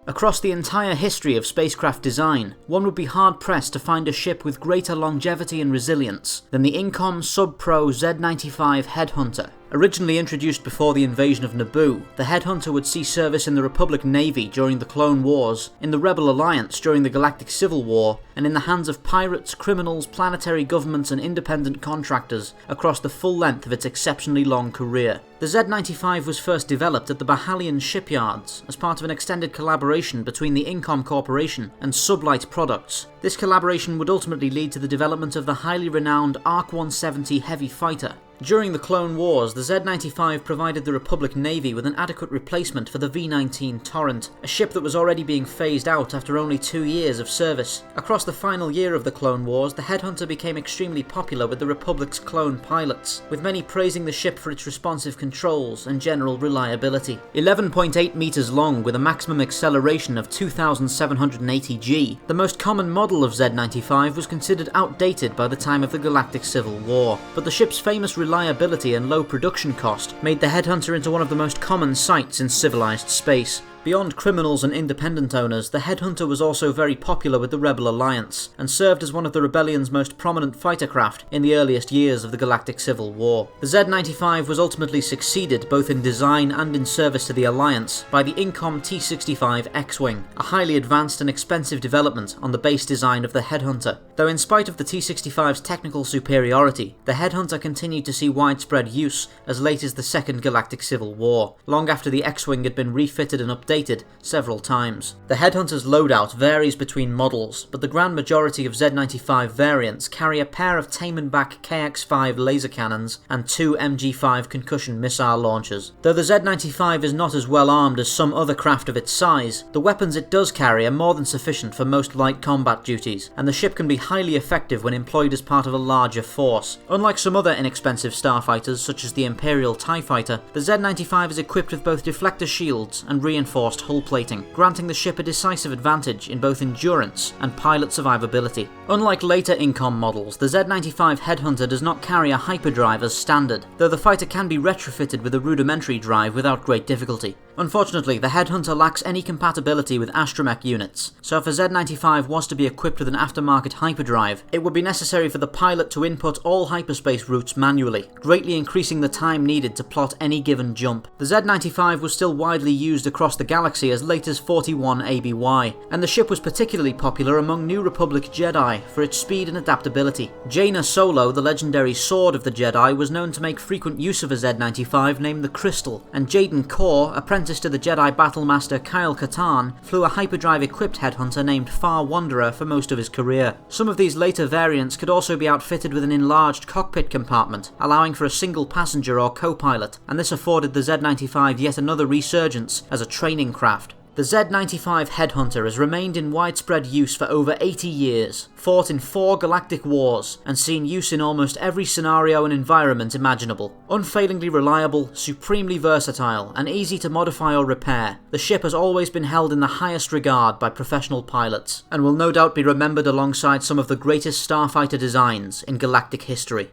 Across the entire history of spacecraft design, one would be hard-pressed to find a ship with greater longevity and resilience than the Incom-Subpro Z-95 Headhunter. Originally introduced before the invasion of Naboo, the Headhunter would see service in the Republic Navy during the Clone Wars, in the Rebel Alliance during the Galactic Civil War, and in the hands of pirates, criminals, planetary governments and independent contractors across the full length of its exceptionally long career. The Z-95 was first developed at the Bahalian shipyards as part of an extended collaboration between the Incom Corporation and Sublight Products. This collaboration would ultimately lead to the development of the highly renowned ARC 170 heavy fighter. During the Clone Wars, the Z-95 provided the Republic Navy with an adequate replacement for the V-19 Torrent, a ship that was already being phased out after only 2 years of service. Across the final year of the Clone Wars, the Headhunter became extremely popular with the Republic's clone pilots, with many praising the ship for its responsive controls and general reliability. 11.8 meters long with a maximum acceleration of 2,780 G, the most common model of Z-95 was considered outdated by the time of the Galactic Civil War, but the ship's famous reliability and low production cost made the Headhunter into one of the most common sights in civilized space. Beyond criminals and independent owners, the Headhunter was also very popular with the Rebel Alliance, and served as one of the rebellion's most prominent fighter craft in the earliest years of the Galactic Civil War. The Z-95 was ultimately succeeded both in design and in service to the Alliance by the Incom T-65 X-Wing, a highly advanced and expensive development on the base design of the Headhunter. Though in spite of the T-65's technical superiority, the Headhunter continued to see widespread use as late as the Second Galactic Civil War, long after the X-Wing had been refitted and updated several times. The Headhunter's loadout varies between models, but the grand majority of Z-95 variants carry a pair of Taemonbach KX-5 laser cannons and 2 MG-5 concussion missile launchers. Though the Z-95 is not as well armed as some other craft of its size, the weapons it does carry are more than sufficient for most light combat duties, and the ship can be highly effective when employed as part of a larger force. Unlike some other inexpensive starfighters such as the Imperial TIE Fighter, the Z-95 is equipped with both deflector shields and reinforced hull plating, granting the ship a decisive advantage in both endurance and pilot survivability. Unlike later Incom models, the Z-95 Headhunter does not carry a hyperdrive as standard, though the fighter can be retrofitted with a rudimentary drive without great difficulty. Unfortunately, the Headhunter lacks any compatibility with astromech units, so if a Z-95 was to be equipped with an aftermarket hyperdrive, it would be necessary for the pilot to input all hyperspace routes manually, greatly increasing the time needed to plot any given jump. The Z-95 was still widely used across the galaxy as late as 41 ABY, and the ship was particularly popular among New Republic Jedi for its speed and adaptability. Jaina Solo, the legendary sword of the Jedi, was known to make frequent use of a Z-95 named the Crystal, and Jaden Korr, apprentice to the Jedi Battlemaster Kyle Katarn, flew a hyperdrive-equipped Headhunter named Far Wanderer for most of his career. Some of these later variants could also be outfitted with an enlarged cockpit compartment, allowing for a single passenger or co-pilot, and this afforded the Z-95 yet another resurgence as a training craft. The Z-95 Headhunter has remained in widespread use for over 80 years, fought in 4 galactic wars, and seen use in almost every scenario and environment imaginable. Unfailingly reliable, supremely versatile, and easy to modify or repair, the ship has always been held in the highest regard by professional pilots, and will no doubt be remembered alongside some of the greatest starfighter designs in galactic history.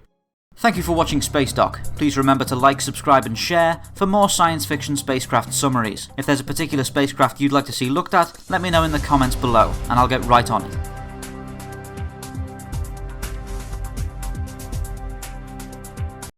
Thank you for watching Spacedock. Please remember to like, subscribe and share for more science fiction spacecraft summaries. If there's a particular spacecraft you'd like to see looked at, let me know in the comments below and I'll get right on it.